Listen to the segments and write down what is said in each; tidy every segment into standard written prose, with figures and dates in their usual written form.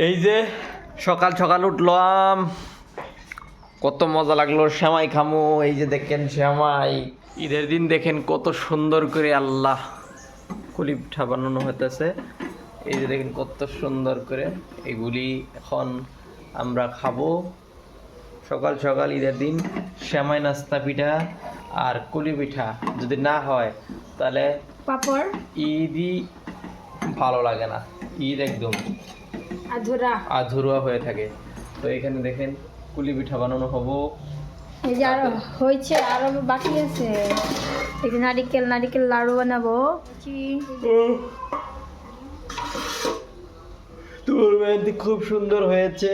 এই যে সকাল সকাল উঠলাম, কত মজা লাগলো। সেমাই খামু, এই যে দেখেন সেমাই। ঈদের দিন দেখেন কত সুন্দর করে আল্লাহ কুলি পিঠা বানানো হইতেছে। এই যে দেখেন কত সুন্দর করে এগুলি এখন আমরা খাবো। সকাল সকাল ঈদের দিন সেমাই নাস্তা পিঠা আর কুলি পিঠা যদি না হয় তাহলে পাপড় ঈদই ভালো লাগে না, ঈদ একদম আধুরা হয়ে থাকে। তো এখানে দেখেন কুলি পিঠা বানানো হবো। এই যে আরো হয়েছে, আরো বাকি আছে। এই যে নারিকেল লাড়ু বানাবো। তোর মেহেন্দি খুব সুন্দর হয়েছে,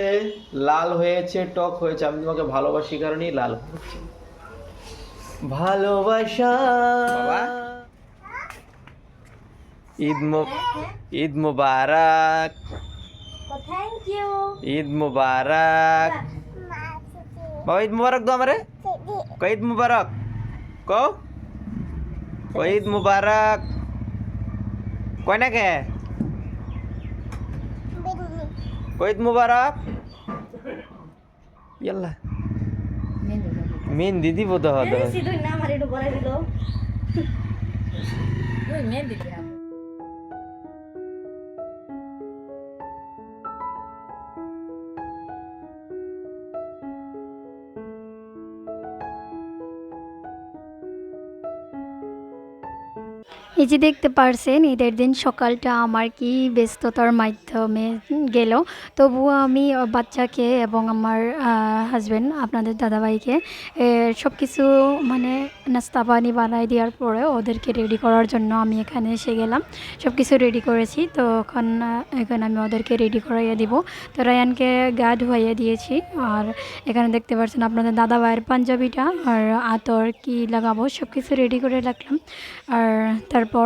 লাল হয়েছে, টক হয়েছে। আমি তোমাকে ভালোবাসি কারণেই লাল হয়েছে। ভালোবাসা। ঈদ মুবারক। Thank you. ঈদ মুবারক বাবা, ঈদ মুবারক দো আমারে। ঈদ মুবারক কো, ঈদ মুবারক কয় না কে, ঈদ মুবারক। ইয়াল্লা মেহেন্দি দিব তো হলো। এই যে দেখতে পারছেন ঈদের দিন সকালটা আমার কি ব্যস্ততার মাধ্যমে গেল। তবুও আমি বাচ্চাকে এবং আমার হাজব্যান্ড আপনাদের দাদাভাইকে সব কিছু মানে নাস্তা পানি বানাই দেওয়ার পরে ওদেরকে রেডি করার জন্য আমি এখানে এসে গেলাম। সব কিছু রেডি করেছি, তো এখন আমি ওদেরকে রেডি করাইয়ে দিব। তো রায়ানকে গা ধুয়াইয়ে দিয়েছি। আর এখানে দেখতে পাচ্ছেন আপনাদের দাদাভাইয়ের পাঞ্জাবিটা আর আতর কি লাগাবো সব কিছু রেডি করে রাখলাম। আর তারপর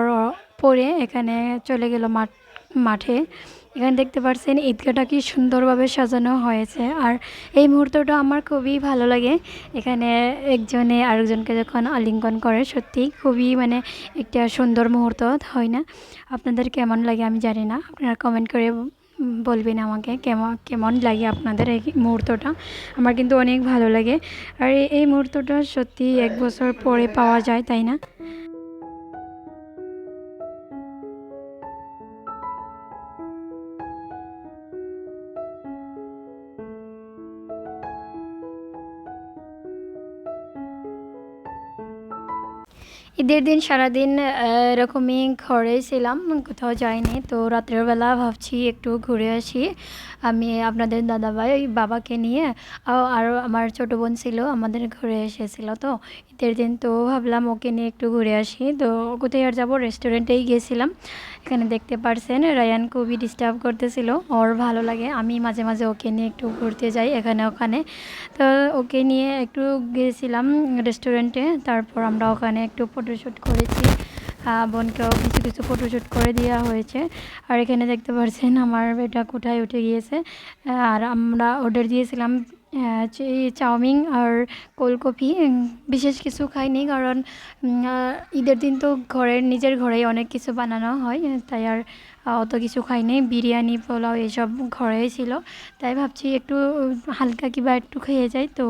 পরে এখানে চলে গেল মাঠে। এখানে দেখতে পাচ্ছেন ঈদগাহটা কি সুন্দরভাবে সাজানো হয়েছে। আর এই মুহূর্তটা আমার খুবই ভালো লাগে। এখানে একজনে আরেকজনকে যখন আলিঙ্গন করে সত্যি খুবই মানে একটা সুন্দর মুহূর্ত, হয় না? আপনাদের কেমন লাগে আমি জানি না, আপনারা কমেন্ট করে বলবেন আমাকে কেমন লাগে আপনাদের এই মুহূর্তটা। আমার কিন্তু অনেক ভালো লাগে। আর এই মুহূর্তটা সত্যি 1 বছর পরে পাওয়া যায়, তাই না? ঈদের দিন সারাদিন এরকমই ঘরে ছিলাম, কোথাও যাইনি। তো রাত্রের বেলা ভাবছি একটু ঘুরে আসি। আমি আপনাদের দাদাভাই বাবাকে নিয়ে আর আমার ছোটো বোন ছিল আমাদের ঘরে এসেছিল। তো ঈদের দিন তো ভাবলাম ওকে নিয়ে একটু ঘুরে আসি। তো কোথায় আর যাবো, রেস্টুরেন্টেই গিয়েছিলাম। এখানে দেখতে পারছেন রায়ান খুবই ডিস্টার্ব করতেছিল, ওর ভালো লাগে আমি মাঝে মাঝে ওকে নিয়ে একটু ঘুরতে যাই এখানে ওখানে। তো ওকে নিয়ে একটু গিয়েছিলাম রেস্টুরেন্টে। তারপর আমরা ওখানে একটু ফটোশ্যুট করেছি, বোনকেও কিছু কিছু ফটোশ্যুট করে দেওয়া হয়েছে। আর এখানে দেখতে পাচ্ছেন আমার বেটা কোঠায় উঠে গিয়েছে। আর আমরা অর্ডার দিয়েছিলাম চাউমিন আর কোল্ড কফি। বিশেষ কিছু খাইনি, কারণ ঈদের দিন তো নিজের ঘরেই অনেক কিছু বানানো হয়, তাই আর অত কিছু খাইনি। বিরিয়ানি পোলাও এসব ঘরেই ছিল, তাই ভাবছি একটু হালকা কিবা একটু খেয়ে যাই। তো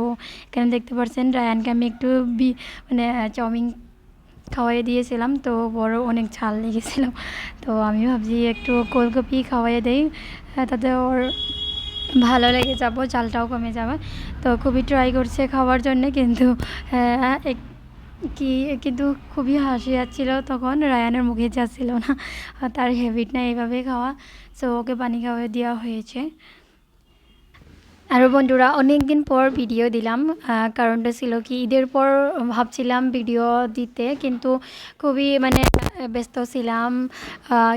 এখানে দেখতে পাচ্ছেন রায়ানকে আমি একটু মানে চাউমিন খাওয়াইয়ে দিয়েছিলাম, তো বড় অনেক ঝাল লেগেছিল। তো আমি ভাবছি একটু কোল্ড কফি খাওয়াইয়ে দেই, তাতে ওর ভালো লেগে যাবো, ঝালটাও কমে যাবে। তো খুবই ট্রাই করছে খাওয়ার জন্যে, কিন্তু কিন্তু খুবই হাসি যাচ্ছিল তখন, রায়ানের মুখে যাচ্ছিল না, তার হ্যাবিট না এইভাবে খাওয়া। সো ওকে পানি খাওয়াই দেওয়া হয়েছে। আর বন্ধুরা অনেক দিন পর ভিডিও দিলাম, কারণটা ছিল কি ঈদের পর ভাবছিলাম ভিডিও দিতে, কিন্তু খুবই মানে ব্যস্ত ছিলাম,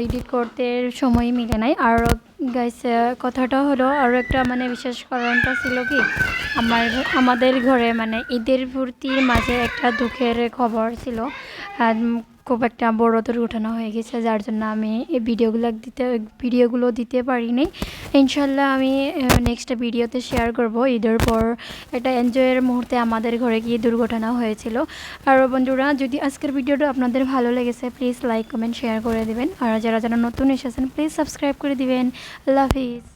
এডিট করতে সময় মিলে নাই। আর গাইস কথাটা হলো আরও একটা মানে বিশেষ কারণটা ছিল কি আমাদের ঘরে মানে ঈদের ফুর্তির মাঝে একটা দুঃখের খবর ছিল। খুব একটা বড় দুর্ঘটনা হয়ে গেছে, যার জন্য আমি এই ভিডিওগুলো দিতে পারিনি। ইনশাল্লাহ আমি নেক্সট ভিডিওতে শেয়ার করব ঈদের পর একটা এনজয়ের মুহূর্তে আমাদের ঘরে গিয়ে দুর্ঘটনা হয়েছিল। আর বন্ধুরা যদি আজকের ভিডিওটা আপনাদের ভালো লেগেছে প্লিজ লাইক কমেন্ট শেয়ার করে দিবেন। আর যারা যারা নতুন এসেছেন প্লিজ সাবস্ক্রাইব করে দিবেন। আল্লাহ হাফিজ।